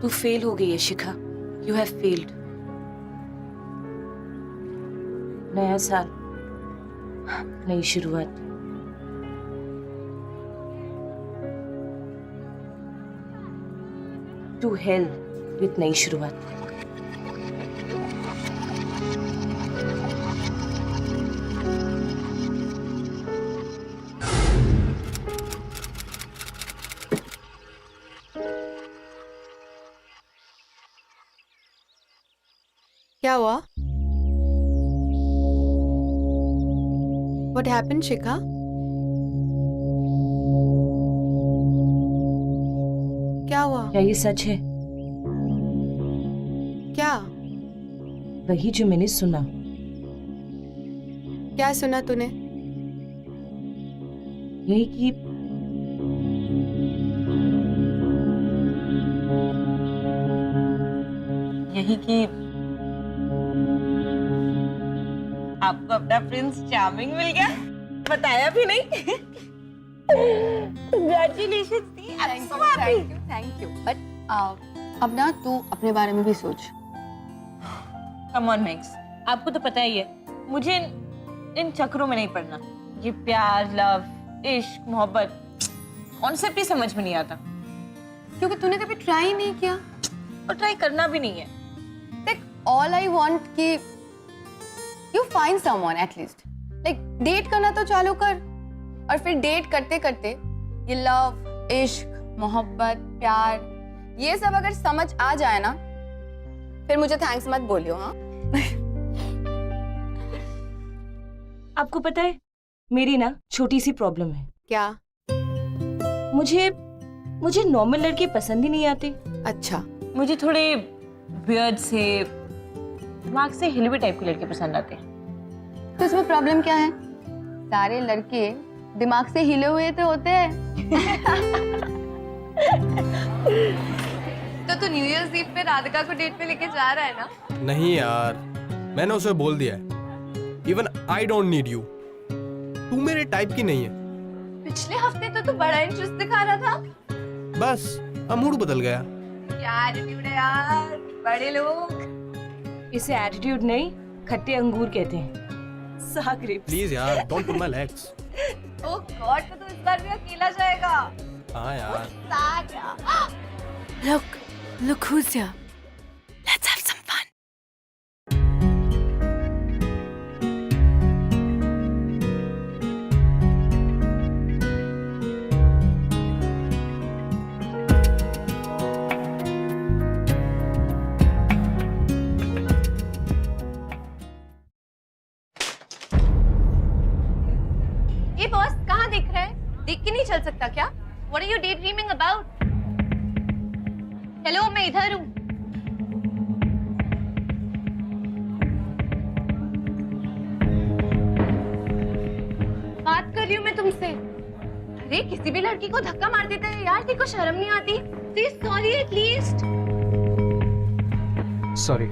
तू फेल हो गई है शिखा। You have failed. नया साल, नई शुरुआत। टू हेल विथ नई शुरुआत। क्या हुआ? What happened, शिखा? क्या हुआ? क्या ये सच है? क्या? वही जो मैंने सुना। क्या सुना तूने? यही कि आपको अपना प्रिंस चार्मिंग मिल गया। बताया भी नहीं। Congratulations the. I'm so happy. Thank you. But अब ना तू अपने बारे में भी सोच। Come on मैक्स, आपको तो पता ही है मुझे इन चक्रों में नहीं पड़ना। ये प्यार, लव, इश्क, मोहब्बत कॉन्सेप्ट ही समझ में नहीं आता। क्योंकि तूने कभी ट्राई नहीं किया और ट्राई करना भी नहीं है। देख, all I want कि you find someone at least. Like date करना तो चालू कर और फिर डेट करते करते ये लव, इश्क, मोहब्बत, प्यार ये सब अगर समझ आ जाए ना फिर मुझे थैंक्स मत बोलियो। हाँ आपको पता है मेरी ना छोटी सी प्रॉब्लम है। क्या? मुझे नॉर्मल लड़के पसंद ही नहीं आते। अच्छा, मुझे थोड़े वियर्ड से, दिमाग से हिलवे टाइप के लड़के पसंद आते हैं। तो इसमें प्रॉब्लम क्या है? सारे लड़के दिमाग से हिले हुए तो होते हैं। तो तू न्यू ईयर्स ईव पे राधिका को डेट पे लेके जा रहा है ना? नहीं यार, मैंने उसे बोल दिया है। Even I don't need you. तू मेरे टाइप की नहीं है। पिछले हफ्ते तो तू बड़ा इंटरेस्ट दिखा रहा था। बस अब मूड बदल गया। क्या एटीट्यूड है यार, बड़े लोग। इसे एटीट्यूड नहीं, खट्टे अंगूर कहते हैं। साग ग्रेप्स। प्लीज यार, don't pull my legs. Oh god, तो तू इस बार भी अकेला जाएगा? हाँ यार। Look who's here. Let's have some fun. ये बॉस कहाँ दिख रहा है? देख के नहीं चल सकता क्या? What are you daydreaming about? Hello, मैं इधर हूँ। बात कर रही हूँ मैं तुमसे। अरे किसी भी लड़की को धक्का मार देते हैं यार, तेरे को शर्म नहीं आती? Say sorry at least. Sorry.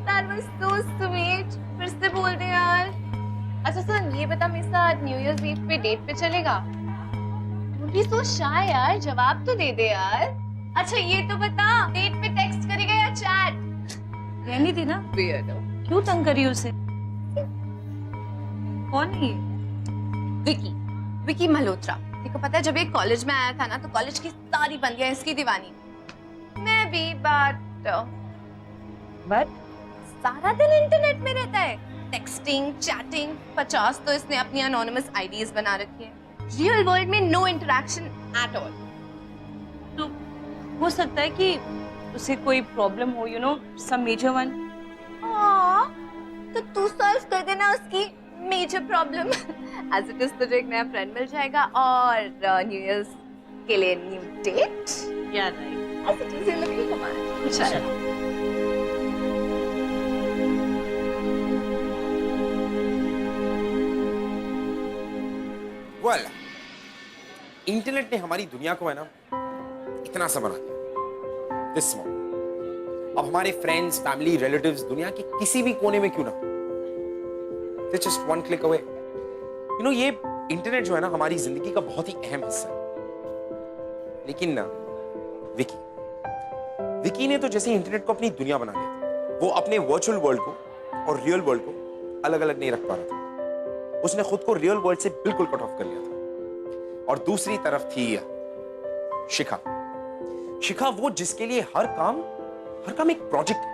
That was so sweet. फिर से बोल दे यार। अच्छा सुन, ये बता मेरे साथ न्यू ईयर्स ईव पे डेट पे चलेगा? Don't be so shy यार, जवाब तो दे दे यार। अच्छा ये तो बता, डेट पे टेक्स्ट करेगा या चैट? रहनी थी ना। Weirdo. क्यों तंग करी उसे? कौन है ये? विकी मल्होत्रा। देखो पता है, जब ये कॉलेज में आया था ना तो कॉलेज की सारी बंदियां इसकी दीवानी। मैं भी बट सारा दिन इंटरनेट में रहता है, टेक्सटिंग, चैटिंग। 50 तो इसने अपनी अनोनिमस आईडीज बना रखी है। रियल वर्ल्ड में नो इंटरेक्शन एट ऑल। तो हो सकता है कि उसे कोई प्रॉब्लम हो, you know, some major one. तो तू सॉल्व कर देना उसकी major problem. As it is तुझे एक नया फ्रेंड मिल जाएगा और न्यू ईयर्स के लिए न्यू डेट। या right. As it is you looking हमारा। चलो वेल, इंटरनेट ने हमारी दुनिया को है ना इतना सा बना दिया दिस स्मॉल। अब हमारे फ्रेंड्स, फैमिली, रिलेटिव्स दुनिया के किसी भी कोने में क्यों ना, just one click away. You know, ये इंटरनेट जो है ना हमारी जिंदगी का बहुत ही अहम हिस्सा है। लेकिन ना विकी, विकी ने तो जैसे इंटरनेट को अपनी दुनिया बना लिया था। वो अपने वर्चुअल वर्ल्ड को और रियल वर्ल्ड को अलग अलग नहीं रख पा रहा था। उसने खुद को रियल वर्ल्ड से बिल्कुल कट ऑफ कर लिया था। और दूसरी तरफ थी शिखा। शिखा वो जिसके लिए हर काम एक प्रोजेक्ट है।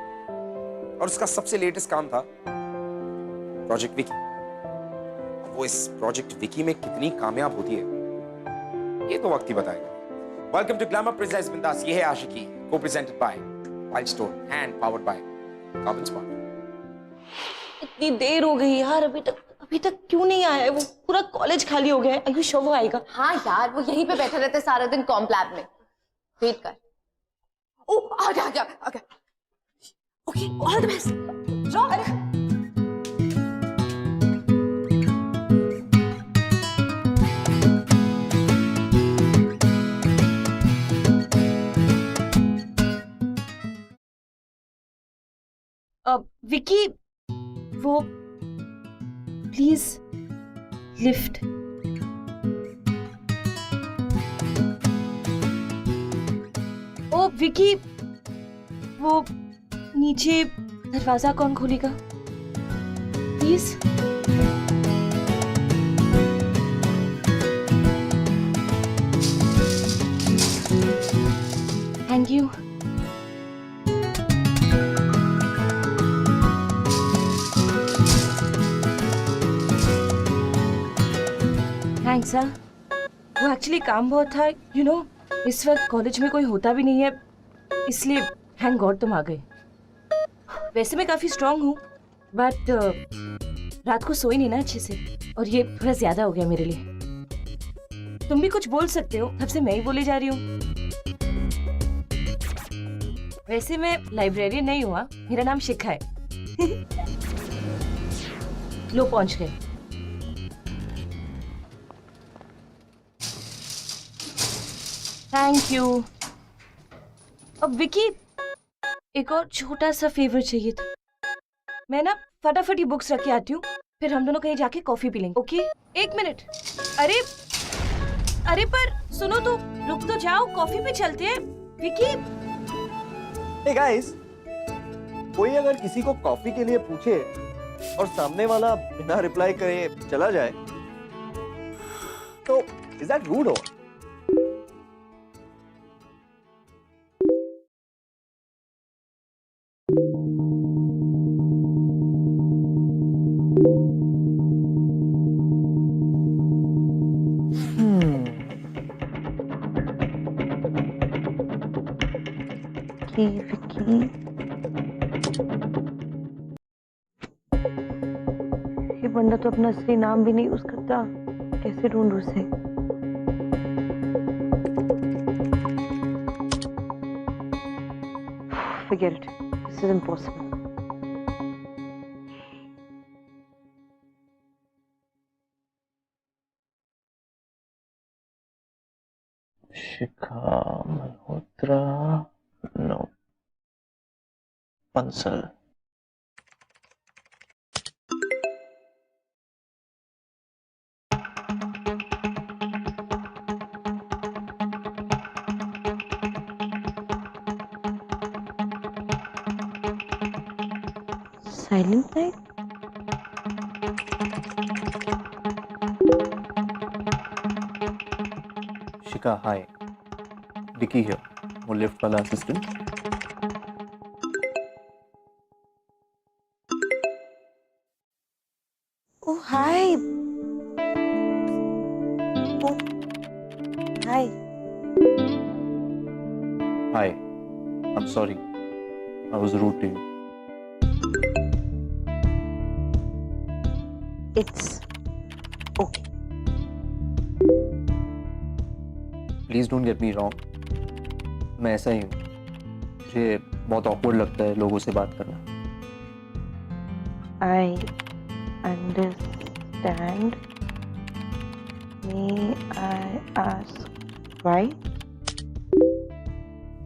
और उसका सबसे लेटेस्ट काम था प्रोजेक्ट विकी। वो इस प्रोजेक्ट विकी में कितनी कामयाब होती है ये तो वक्त ही बताएगा। वेलकम टू ग्लैमर प्रेजेंट्स बिंदास। ये है आशिकी, को presented by wild stone and powered by carbon spot. इतनी देर हो गई यार, अभी तक क्यों नहीं आया है? वो पूरा कॉलेज खाली हो गया है। आयुष शो वो आएगा? हाँ यार, वो यहीं पे बैठा रहता है सारा दिन कॉम्प लैब में। वेट कर। ओ आ गया। Okay, all the best. Rock. Vicky, वो प्लीज लिफ्ट। ओ विकी, वो नीचे दरवाजा कौन खोलेगा प्लीज? Thank you. थैंक्स। वो एक्चुअली काम बहुत था, यू नो, इस वक्त कॉलेज में कोई होता भी नहीं है, इसलिए थैंक गॉड तुम आ गए। वैसे मैं काफी स्ट्रांग हूँ, बट रात को सोई नहीं ना अच्छे से, और ये थोड़ा ज्यादा हो गया मेरे लिए। तुम भी कुछ बोल सकते हो, तब से मैं ही बोली जा रही हूँ। वैसे मैं लाइब्रेरियन नहीं हुआ, मेरा नाम शिखा है। लो पहुंच गए। Thank you. अब विकी, एक और छोटा सा फेवर चाहिए था। मैं ना फटाफट ये बुक्स रख के आती हूँ, फिर हम दोनों कहीं जाके कॉफी पी लेंगे। ओके? एक मिनट। अरे पर सुनो तो, रुक तो जाओ, कॉफी पे चलते हैं। विकी। Hey guys, कोई अगर किसी को कॉफी के लिए पूछे और सामने वाला बिना रिप्लाई करे चला जाए तो इज दैट रूड? और विकी, ये बंदा तो अपना असली नाम भी नहीं यूज करता, कैसे ढूंढूं उसे? Forget it. This is impossible. Shikha Malhotra, no, Bansal. Silent night? Shikha, hi, Vicky here, वो लिफ्ट वाला assistant. Oh, hi. Oh, hi. Hi, I'm sorry, I was rude to you. It's okay. Please don't get me wrong, मैं ऐसा ही हूँ, मुझे बहुत awkward लगता है लोगों से बात करना। I understand. May I ask why?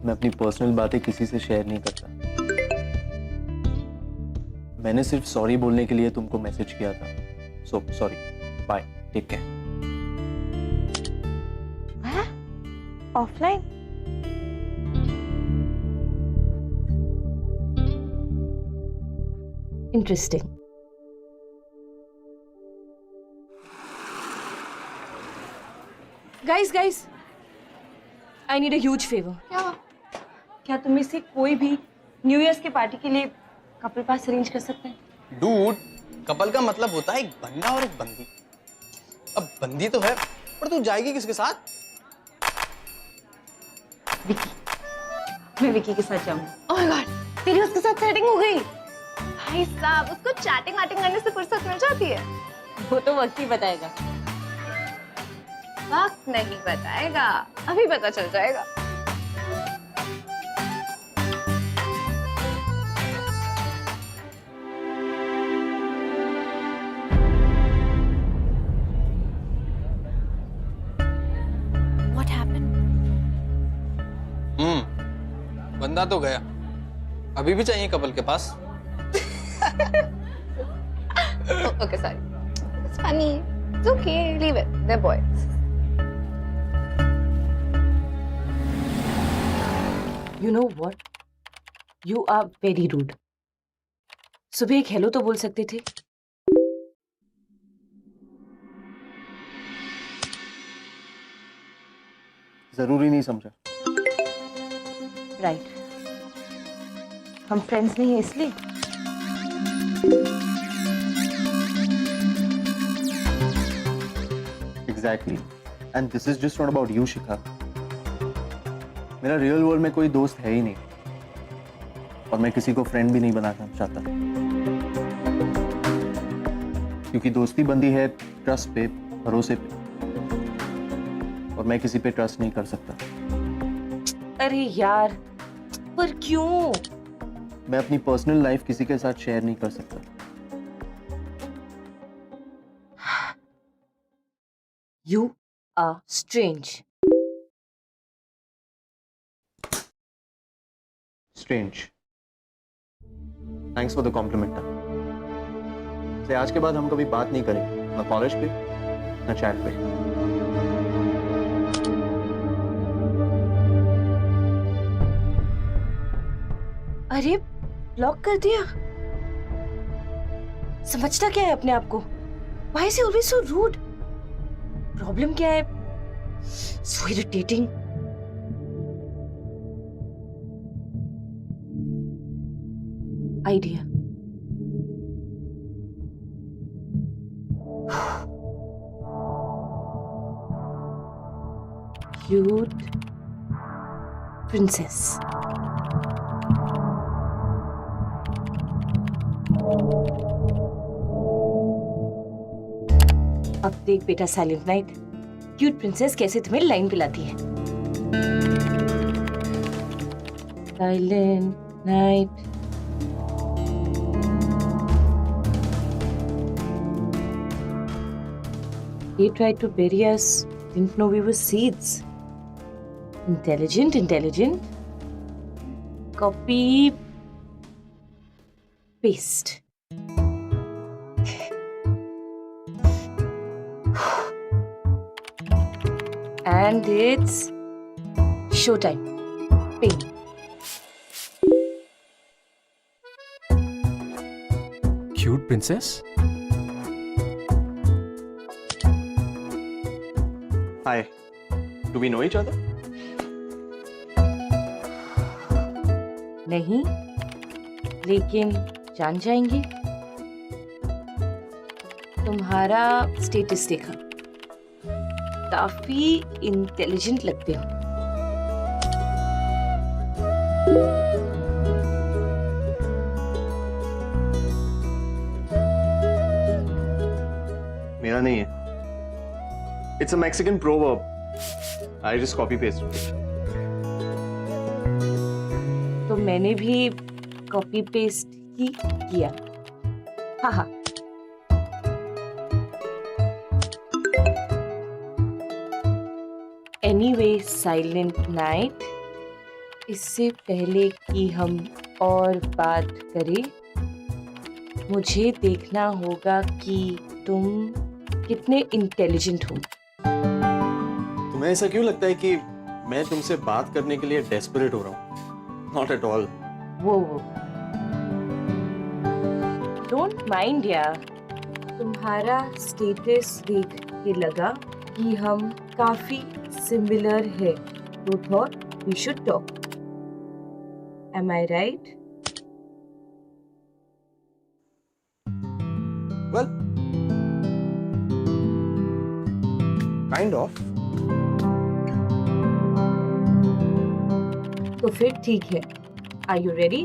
मैं अपनी पर्सनल बातें किसी से शेयर नहीं करता। मैंने सिर्फ सॉरी बोलने के लिए तुमको मैसेज किया था, so sorry, bye, take care. Offline? Interesting. Guys I need a huge favour. क्या तुम में से कोई भी न्यू ईयर्स के पार्टी के लिए कपल पास अरेंज कर सकते हैं? डूड, कपल का मतलब होता है एक बंदा और एक बंदी। अब बंदी तो है, पर तू जाएगी किसके साथ? मैं विकी के साथ जाऊंगी। ओह माय गॉड, तेरी उसके साथ सेटिंग हो गई? भाई साहब, उसको चैटिंग वाटिंग करने से फुर्सत मिल जाती है। वो तो वक्त ही बताएगा। वक्त नहीं बताएगा, अभी पता चल जाएगा। What happened? बंदा तो गया, अभी भी चाहिए कपल के पास। Okay, sorry. It's funny. It's okay. Leave it. They're boys. You know what? You are very rude. सुबह एक हेलो तो बोल सकते थे। जरूरी नहीं समझा। राइट, हम फ्रेंड्स नहीं हैं इसलिए। Exactly, and this is just not about you Shikha. मेरा रियल वर्ल्ड में कोई दोस्त है ही नहीं, और मैं किसी को फ्रेंड भी नहीं बनाना चाहता, क्योंकि दोस्ती बंधी है ट्रस्ट पे, भरोसे पे, और मैं किसी पे ट्रस्ट नहीं कर सकता। अरे यार, पर क्यों? मैं अपनी पर्सनल लाइफ किसी के साथ शेयर नहीं कर सकता। You are strange. Strange. Thanks for the compliment. से आज के बाद हम कभी बात नहीं करेंगे, ना कॉलेज पे, ना चैट पे। अरे ब्लॉक कर दिया? समझता क्या है अपने आप को? Why is he always so rude? Problem क्या है? So irritating. Idea. Cute princess. अब देख बेटा साइलेंट नाइट, क्यूट प्रिंसेस कैसे तुम्हें लाइन पिलाती है। Silent night. They tried to bury us, didn't know we were seeds. Intelligent. Copy, paste. And it's showtime. Ping. Cute princess? Hi. Do we know each other? नहीं, लेकिन जान जाएंगे। तुम्हारा status देखा, काफी इंटेलिजेंट लगते हो। मेरा नहीं है। It's a Mexican proverb. I just copy paste. तो मैंने भी कॉपी पेस्ट ही किया। हाँ। एनीवे साइलेंट नाइट, इससे पहले कि हम और बात करें, मुझे देखना होगा कि तुम कितने इंटेलिजेंट हो। तुम्हें ऐसा क्यों लगता है कि मैं तुमसे बात करने के लिए डेस्परेट हो रहा हूँ? Not at all. वो डोंट माइंड यार, तुम्हारा स्टेटस देख के लगा कि हम काफी सिमिलर है, तो thought we should talk. Am I right? Well, kind of. तो फिर ठीक है. Are you ready?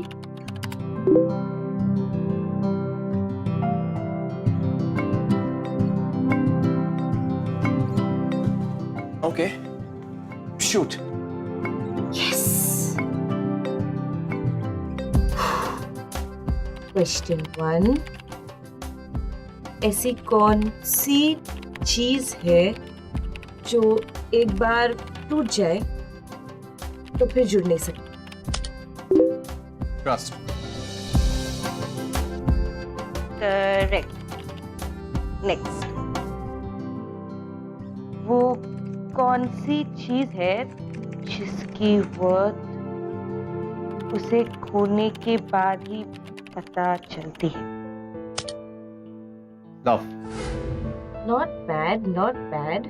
Okay. Shoot. Yes. Question 1. ऐसी कौन सी चीज है जो एक बार टूट जाए तो फिर जुड़ नहीं सकती? ट्रस्ट. करेक्ट. नेक्स्ट. वो कौन सी चीज है जिसकी वर्थ उसे खोने के बाद ही पता चलती है? Love. Not bad, not bad.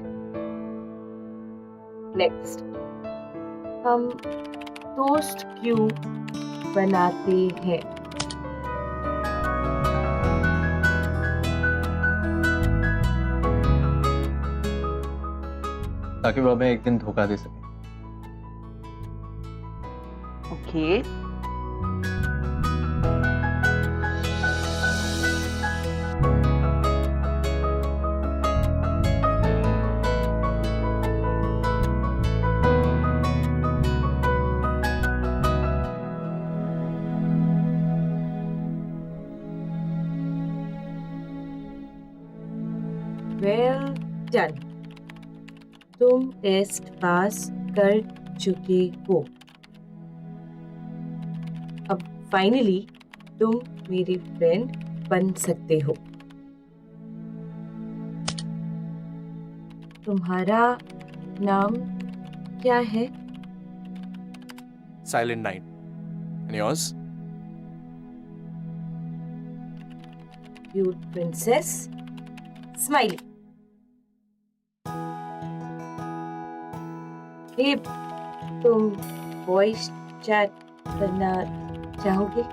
Next. हम टोस्ट क्यों बनाते हैं? ताकि वो हमें एक दिन धोखा दे सके. ओके. Well done. तुम टेस्ट पास कर चुके हो. अब फाइनली तुम मेरी फ्रेंड बन सकते हो. तुम्हारा नाम क्या है? Silent Night. And yours? Cute princess. Smiley. हे, तुम वॉइस चैट करना चाहोगे?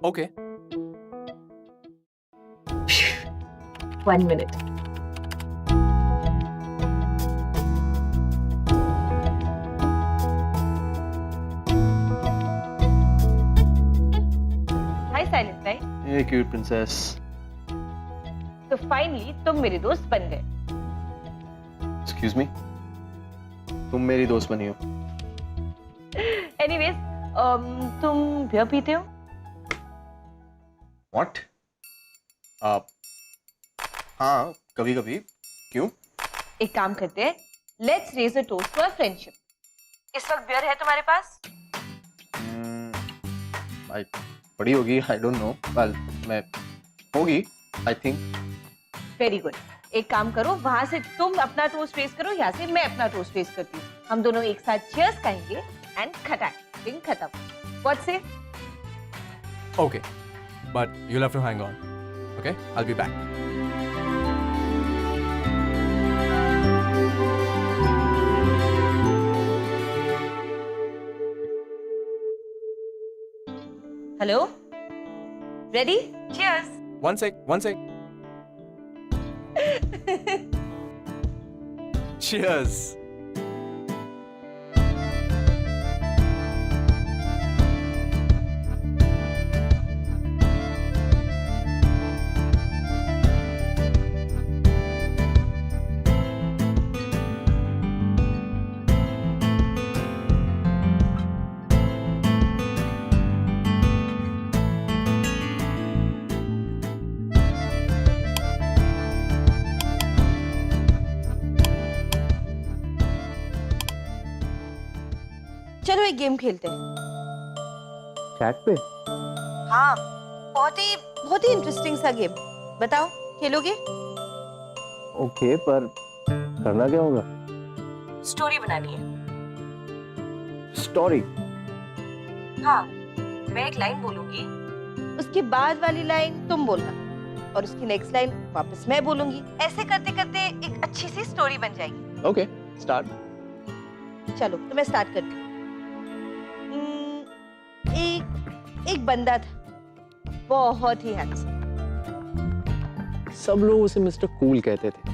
Okay. 1 minute. हाय साइलेंट नाइट. ये क्यूट प्रिंसेस. तो फाइनली तुम मेरे दोस्त बन गए. Excuse me. तुम मेरी दोस्त बनी हो. एनीवेज, तुम बियर पीते हो? व्हाट? आप? हाँ, कभी कभी. क्यों? एक काम करते हैं, let's raise a toast to our friendship. इस वक्त बियर है तुम्हारे पास? आई पड़ी होगी. I don't know. वेल, मैं होगी. I think. Very good. एक काम करो, वहां से तुम अपना टोस्ट रेस करो, यहाँ से मैं अपना टोस्ट रेस करती हूँ. हम दोनों एक साथ चीयर्स कहेंगे एंड खत्म. खत्म. व्हाट से? Okay. But you'll have to hang on. Okay? I'll be back. Hello, ready? Cheers. One sec. Cheers. चलो एक गेम खेलते हैं. चैट पे? हाँ, बहुत ही इंटरेस्टिंग सा गेम. बताओ, खेलोगे? ओके, पर करना क्या होगा? स्टोरी बनानी है. स्टोरी? हाँ, मैं एक लाइन बोलूंगी, उसके बाद वाली लाइन तुम बोलना और उसकी नेक्स्ट लाइन वापस मैं बोलूंगी। ऐसे करते करते एक अच्छी सी स्टोरी बन जाएगी। Okay start. चलो तो मैं स्टार्ट करती हूँ। एक बंदा था, बहुत ही हैंडसम। सब लोग उसे मिस्टर कूल कहते थे।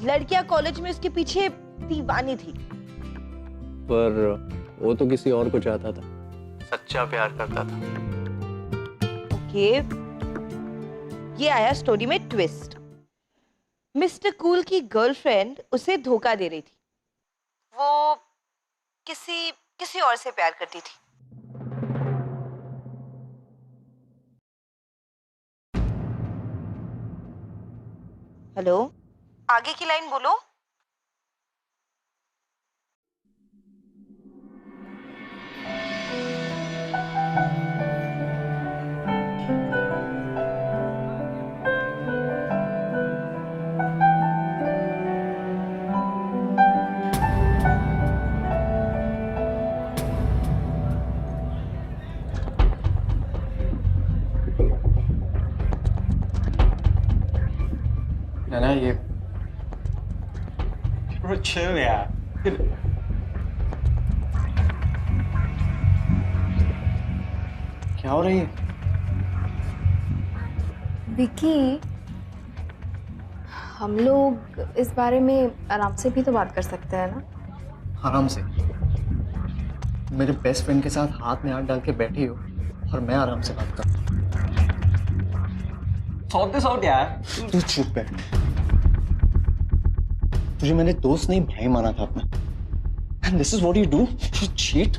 लड़कियां कॉलेज में उसके पीछे दीवानी थी। पर वो तो किसी और को चाहता था, सच्चा प्यार करता था। ओके, ये आया स्टोरी में ट्विस्ट। मिस्टर कूल की गर्लफ्रेंड उसे धोखा दे रही थी। वो किसी और से प्यार करती थी। हेलो, आगे की लाइन बोलो। ना ये Bro, chill यार। क्या हो रही है? विकी, हम लोग इस बारे में आराम से भी तो बात कर सकते हैं ना? आराम से? मेरे बेस्ट फ्रेंड के साथ हाथ में हाथ डाल के बैठी हो और मैं आराम से बात कर। सॉर्ट दिस आउट यार। तू चुप बैठ। तुझे मैंने दोस्त नहीं भाई माना था अपना। And this is what you do? You cheat?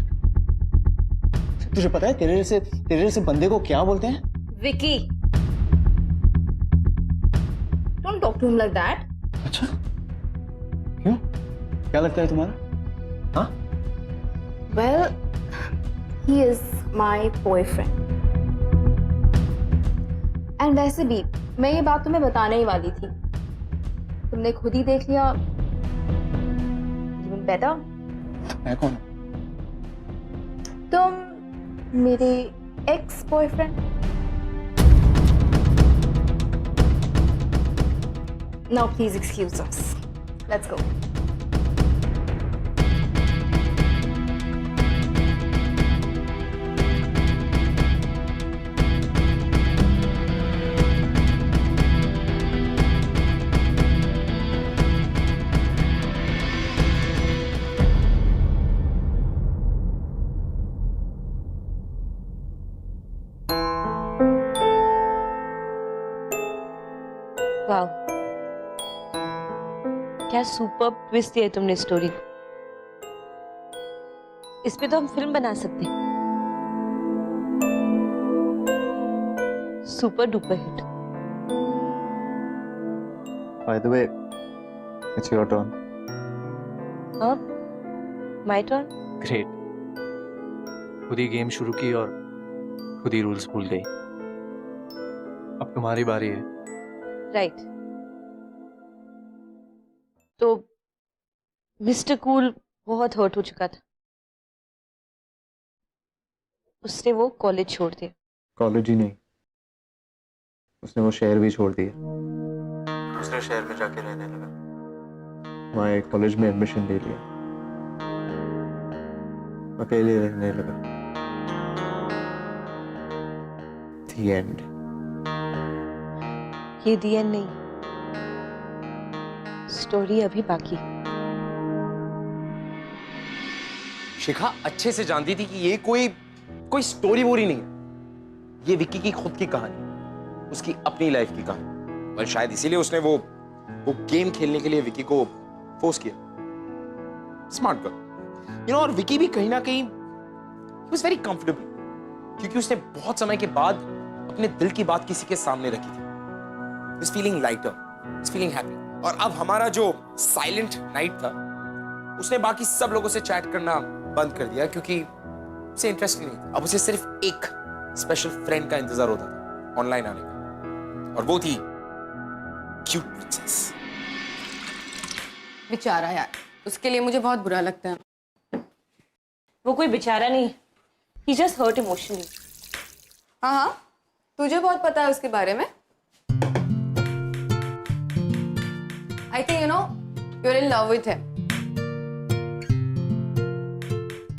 तुझे पता है तेरे जैसे बंदे को क्या बोलते हैं? Vicky, don't talk to him like that. अच्छा? क्यों? क्या लगता है तुम्हारा? हाँ? Well, he is my boyfriend. And वैसे भी मैं ये बात तुम्हें बताने ही वाली थी। तुमने खुद ही देख लिया। Even better. मैं कौन? तुम मेरे ex boyfriend. Now please excuse us. Let's go. वाह, क्या सुपर ट्विस्ट दिया तुमने स्टोरी को। इस पे तो हम फिल्म बना सकते हैं। Super duper hit. By the way, it's your turn. हाँ, माय टर्न। ग्रेट। खुद ही गेम शुरू की और खुद ही रूल्स भूल गई। अब तुम्हारी बारी है। राइट। तो मिस्टर कूल बहुत हर्ट हो चुका था। उसने वो कॉलेज छोड़ दिया। कॉलेज ही नहीं, उसने वो शहर भी छोड़ दिया। दूसरे शहर में जाके रहने लगा। वहाँ एक कॉलेज में एडमिशन ले लिया। अकेले रहने लगा। The end. ये दिया नहीं, स्टोरी अभी बाकी। शिखा अच्छे से जानती थी कि ये कोई स्टोरी वोरी नहीं है। ये विक्की की खुद की कहानी, उसकी अपनी लाइफ की कहानी। और शायद इसीलिए उसने वो गेम खेलने के लिए विक्की को फोर्स किया। स्मार्ट गर्ल, और विक्की भी कहीं ना कहीं ही वाज वेरी कंफर्टेबल, क्योंकि उसने बहुत समय के बाद अपने दिल की बात किसी के सामने रखी थी। He's feeling lighter, he's feeling happy. और अब हमारा जो साइलेंट नाइट था, उसने बाकी सब लोगों से चैट करना बंद कर दिया, क्योंकि उसे इंटरेस्ट नहीं था। अब उसे सिर्फ एक स्पेशल फ्रेंड का इंतजार होता था ऑनलाइन आने का, और वो थी क्यूट प्रिंसेस। बेचारा यार, उसके लिए मुझे बहुत बुरा लगता है। वो कोई बेचारा नहीं, He just hurt emotionally. हाँ हाँ, तुझे बहुत पता है उसके बारे में. I think you know you're in love with him.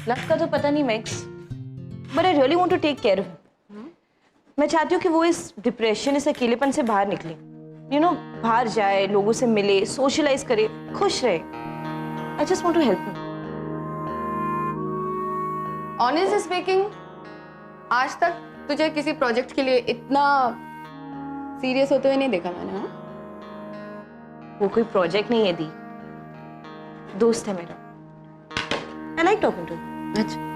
Love का तो पता नहीं Max, but I really want to take care of him. मैं चाहती हूँ कि वो इस डिप्रेशन, इस अकेलेपन से बाहर निकले. यू नो, बाहर जाए, लोगों से मिले, सोशलाइज करे, खुश रहे. I just want to help him. Honestly speaking, आज तक तुझे किसी प्रोजेक्ट के लिए इतना सीरियस होते हुए नहीं देखा मैंने. हाँ? वो कोई प्रोजेक्ट नहीं है दी, दोस्त है मेरा. I like talking to him. अच्छा.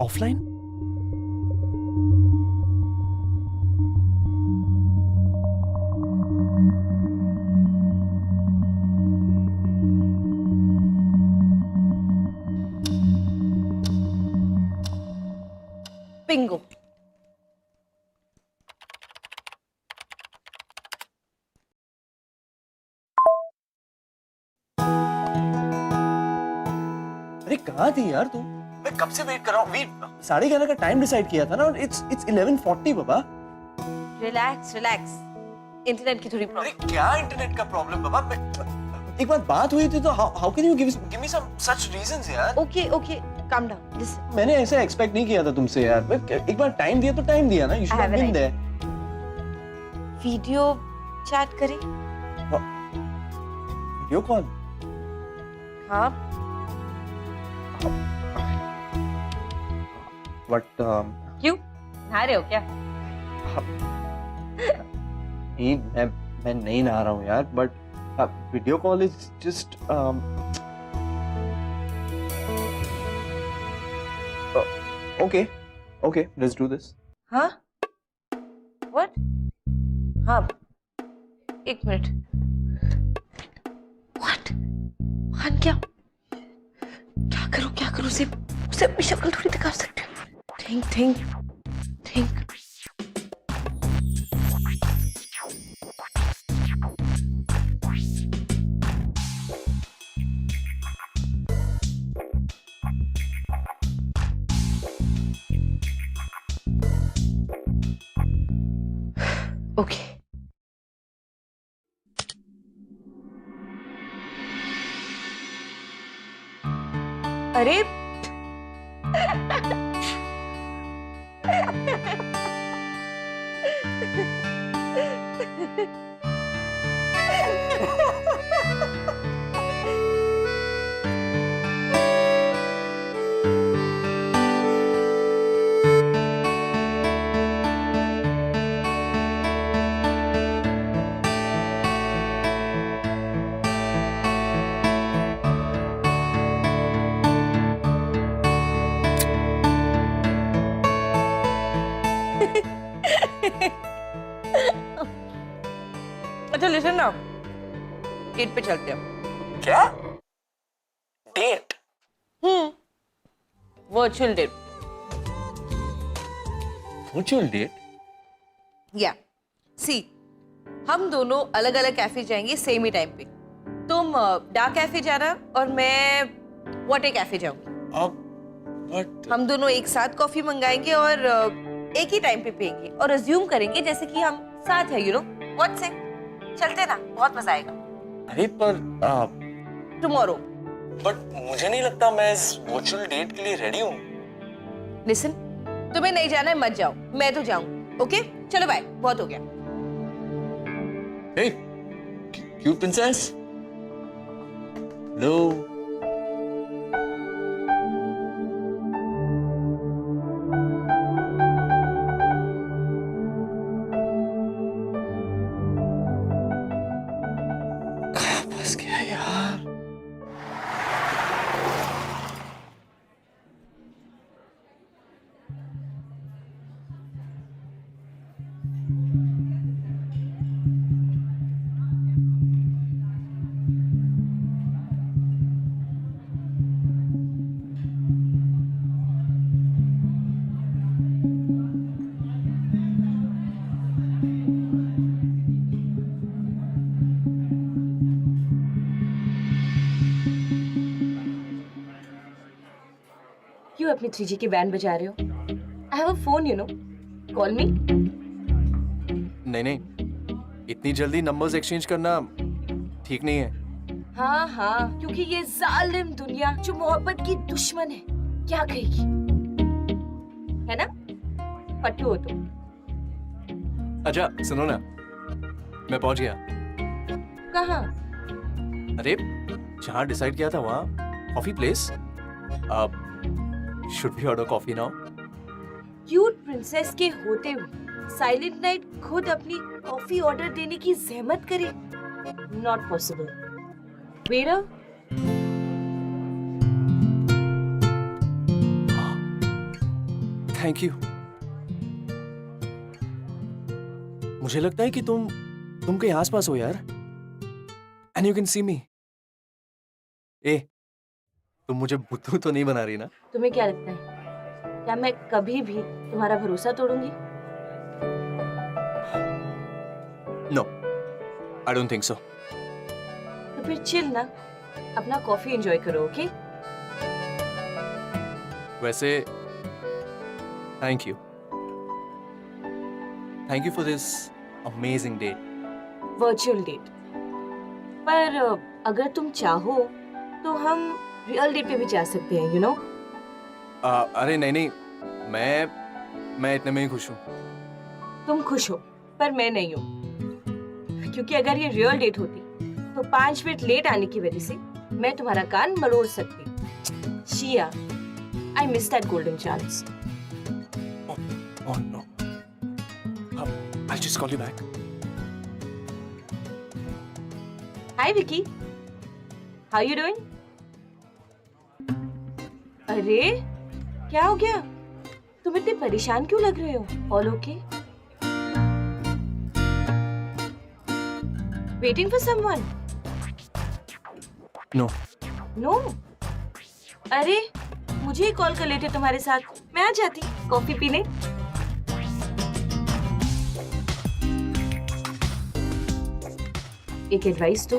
ऑफलाइन? बिंगो. अरे कहाँ थी यार तू? मैं कब से वेट कर रहा हूँ. 11:30 का टाइम डिसाइड किया था ना. It's 11:40 Baba. Relax relax. Internet की थोड़ी अरे प्रॉब्लम. क्या इंटरनेट का प्रॉब्लम बाबा? एक बार बात हुई थी तो how can you give me some such reasons यार. Okay okay, calm down. Listen, मैंने ऐसा एक्सपेक्ट नहीं किया था तुमसे यार. एक बार टाइम दिया तो टाइम दिया ना. You should I have have a been there. Video chat करें. Video call? हाँ, बट क्यों नहा रहे हो क्या? मैं नहीं नहा रहा हूँ यार. But video call is just okay let's do this. हाँ, व्हाट? हाँ, एक मिनट. व्हाट? हाँ, क्या करूँ? उसे अपनी शक्ल थोड़ी दिखा सकते हो. थिंक. ओके. अरे अच्छा लिसन ना, डेट पे चलते हैं. क्या? Date? Virtual date. Virtual date? या सी, हम दोनों अलग अलग कैफे जाएंगे सेम ही टाइम पे. तुम डार्क कैफे जाना और मैं वाटर कैफे जाऊंगी. बट हम दोनों एक साथ कॉफी मंगाएंगे और एक ही टाइम पे पियेंगे और अज्यूम करेंगे जैसे कि हम साथ है. यू नो व्हाट से? चलते ना, बहुत मजा आएगा. अरे पर टुमारो. बट मुझे नहीं लगता मैं इस वर्चुअल डेट के लिए रेडी हूँ. लिसन, तुम्हें नहीं जाना है मत जाओ, मैं तो जाऊं. ओके चलो बाय, बहुत हो गया. Hey, cute princess. Hello. फंस गया यार. अपनी 3G की बैंड बजा रहे हो? I have a phone, you know, call मी। नहीं नहीं, इतनी जल्दी नंबर्स एक्सचेंज करना ठीक नहीं है। हाँ हाँ, क्योंकि ये जालिम दुनिया जो मोहब्बत की दुश्मन है, क्या कहेगी, है ना? पट्टू हो तुम। अच्छा सुनो ना, मैं पहुंच गया। कहाँ? अरे जहाँ डिसाइड किया था वहाँ, कॉफी प्लेस। अब should we order coffee now? Cute princess के होते हुए साइलेंट नाइट खुद अपनी कॉफी ऑर्डर देने की जहमत करे? Not possible. Waiter, thank you. मुझे लगता है कि तुम कहीं आसपास हो यार, एंड यू कैन सी मी। ए, तुम मुझे बुद्धू तो नहीं बना रही ना? तुम्हें क्या लगता है, क्या मैं कभी भी तुम्हारा भरोसा तोड़ूंगी? No, I don't think so. तो फिर चिल ना, अपना कॉफी एंजॉय करो, ओके? वैसे thank you for this amazing date. Virtual date. पर अगर तुम चाहो तो हम रियल डेट पे भी जा सकते हैं, यू नो? अरे नहीं नहीं, मैं इतने में ही खुश हूँ। तुम खुश हो पर मैं नहीं हूँ, क्योंकि अगर ये रियल डेट होती तो 5 मिनट लेट आने की वजह से मैं तुम्हारा कान मरोड़ सकती। शिया, I miss that golden chance. Oh no. I'll just call you back. Hi Vicky, how you doing? अरे क्या हो गया, तुम इतने परेशान क्यों लग रहे हो? All okay? Waiting for someone? No. No? अरे मुझे ही कॉल कर लेते तुम्हारे साथ, मैं आ जाती कॉफी पीने। एक एडवाइस दूं,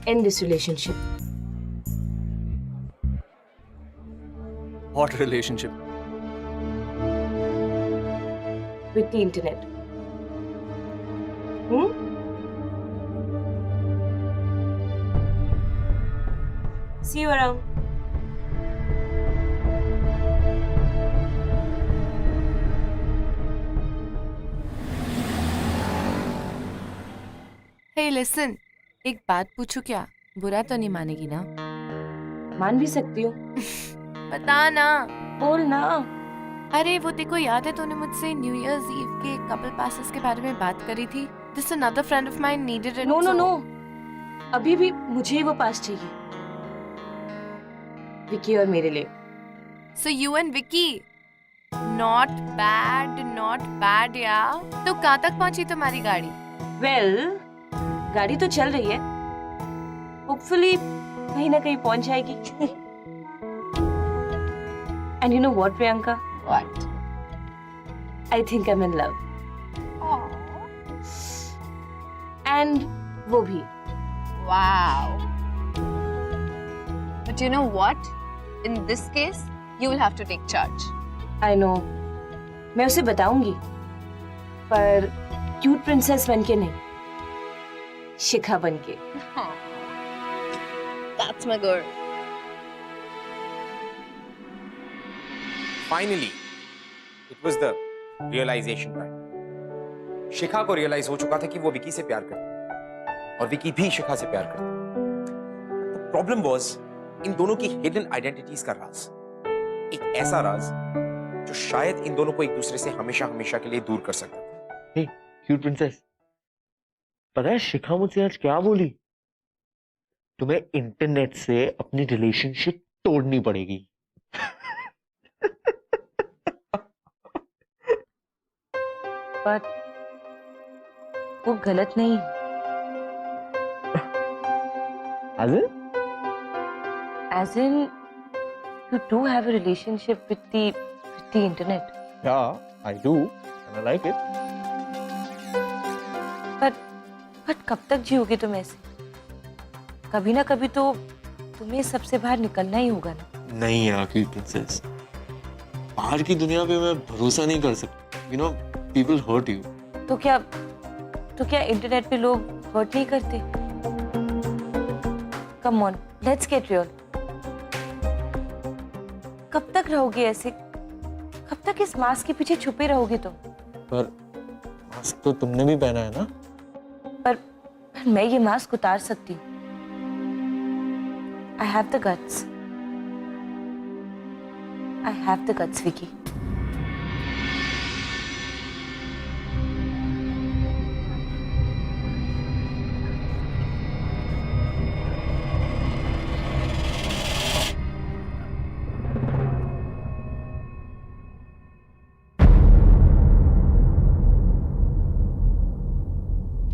and this relationship. What relationship? with the internet. See you around. Hey listen, एक बात पूछूं क्या? बुरा तो नहीं मानेगी ना? मान भी सकती हो, बता ना। बोल ना। अरे वो तेको याद है, तूने मुझसे न्यू ईयर्स ईव के कपल पासेस के बारे में बात करी थी? This another friend of mine needed it. No no no, अभी भी मुझे ही वो पास चाहिए, विकी और मेरे लिए। So you and Vicky, not bad यार। तो कहाँ तक पहुंची तुम्हारी गाड़ी? वेल, गाड़ी तो चल रही है, होपफुली कहीं ना कहीं पहुंच जाएगी। And you know what Priyanka, What? I think I am in love. And वो भी। Wow. But you know what? In this case, you will have to take charge. I know, मैं उसे बताऊंगी, पर क्यूट प्रिंसेस बनके नहीं, शिखा बनके। That's my girl. Finally it was the realization time. Shikha को रियलाइज हो चुका था कि वो विकी से प्यार करती और विकी भी शिखा से प्यार करता। द प्रॉब्लम वाज इन दोनों की हिडन आइडेंटिटीज का राज, एक ऐसा राज जो शायद इन दोनों को एक दूसरे से हमेशा हमेशा के लिए दूर कर सकता था। हे क्यूट प्रिंसेस, पता है शिखा मुझसे आज क्या बोली? तुम्हें इंटरनेट से अपनी रिलेशनशिप तोड़नी पड़ेगी। बट वो गलत नहीं। As in, you do have a relationship with the internet. Yeah, I do, and I like it. But कब तक जियोगे तुम ऐसे? कभी ना कभी तो तुम्हें सबसे बाहर निकलना ही होगा ना। नहीं यार की प्रिंसेस, बाहर की दुनिया पे मैं भरोसा नहीं कर सकता। You know people hurt you. तो क्या इंटरनेट पे लोग हर्ट नहीं करते? Come on, let's get real. कब तक रहोगे ऐसे? कब तक इस मास्क के पीछे छुपे रहोगे तुम? पर मास्क तो तुमने भी पहना है ना। पर मैं ये मास्क उतार सकती हूँ। I have the guts. I have the guts, Vicky.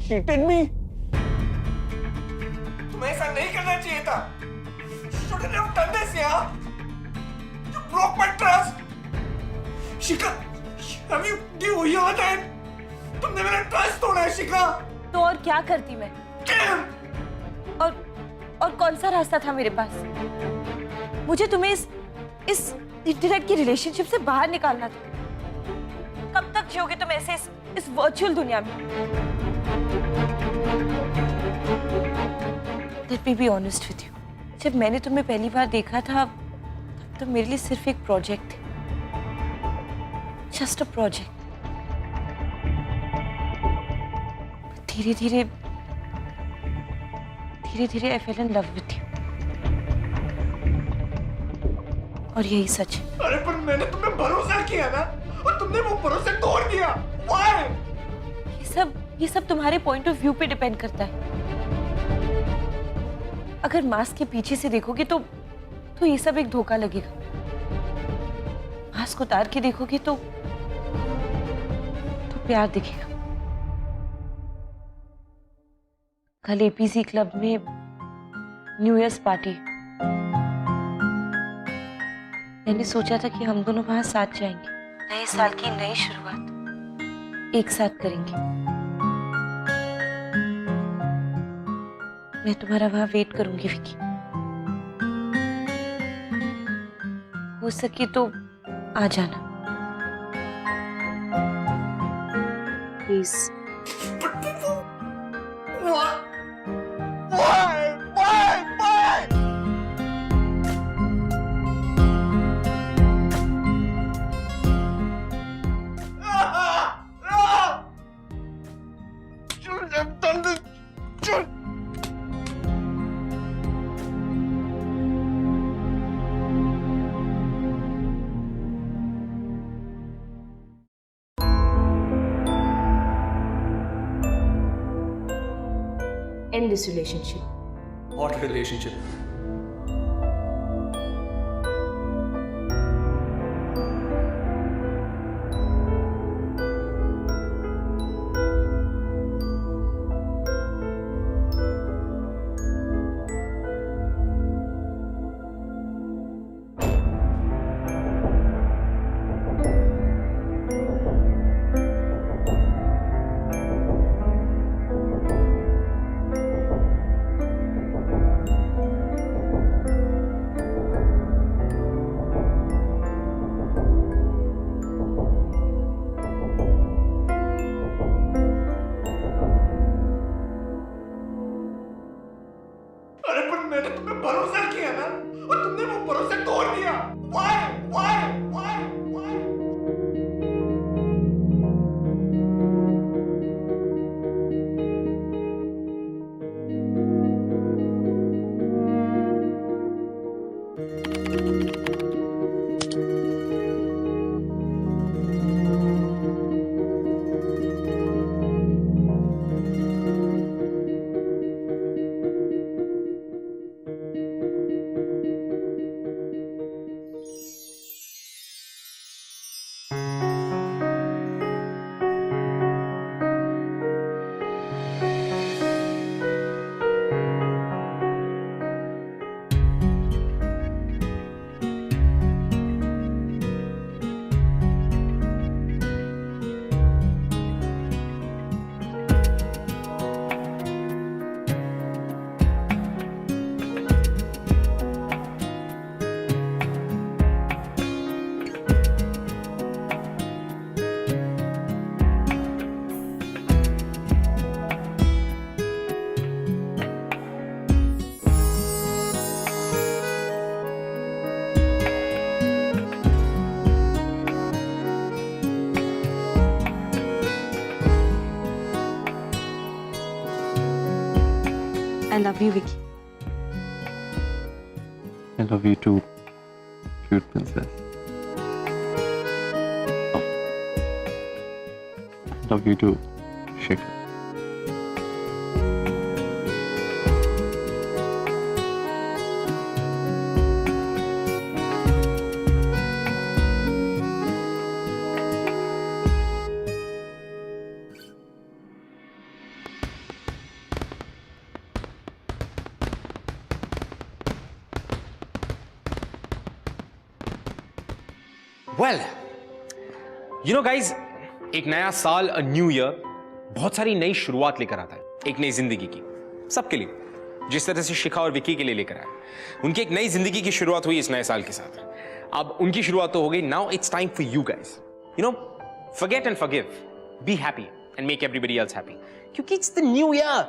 Cheated me? तुम्हें ऐसा नहीं करना चाहिए था। Shouldn't have done this, यार। You broke my trust. Shikha, have you hear that? तुमने मेरा ट्रस्ट तोड़ा है शिखा। तो और क्या करती मैं? और कौन सा रास्ता था मेरे पास? मुझे तुम्हें इस इंटरनेट की रिलेशनशिप से बाहर निकालना था। कब तक जियोगे तुम ऐसे इस वर्चुअल दुनिया में? Let me be honest with you. जब मैंने तुम्हें पहली बार देखा था तब तुम मेरे लिए सिर्फ एक प्रोजेक्ट थे। Just a project. धीरे धीरे I fell in love with you. और यही सच है। अरे पर मैंने तुम्हें भरोसा किया ना, और तुमने वो भरोसा तोड़ दिया। Why? ये सब तुम्हारे पॉइंट ऑफ व्यू पे डिपेंड करता है। अगर मास्क के पीछे से देखोगे तो ये सब एक धोखा लगेगा। मास्क उतार के देखोगे तो प्यार दिखेगा। कल एपीसी क्लब में न्यू ईयर्स पार्टी। मैंने सोचा था कि हम दोनों वहां साथ जाएंगे। नए साल की नई शुरुआत एक साथ करेंगे। मैं तुम्हारा वहां वेट करूंगी विकी। हो सके तो आ जाना please. End this relationship. What relationship? I love you, Vicky. I love you too, cute princess. I love you too, Shikhar. Well, you know guys, एक नया साल, a new year, बहुत सारी नई शुरुआत लेकर आता है, एक नई जिंदगी की, सबके लिए, जिस तरह से शिखा और विक्की के लिए लेकर आया। उनकी एक नई जिंदगी की शुरुआत हुई इस नए साल के साथ। अब उनकी शुरुआत तो हो गई, now it's time for you guys. You know, forget and forgive, be happy and make everybody else happy. क्योंकि it's the new year.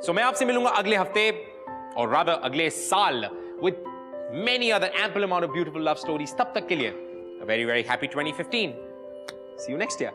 So मैं आपसे मिलूंगा अगले हफ्ते, और rather अगले साल, with many other ample amount of beautiful love stories. तब तक के लिए, a very, very happy 2015. See you next year.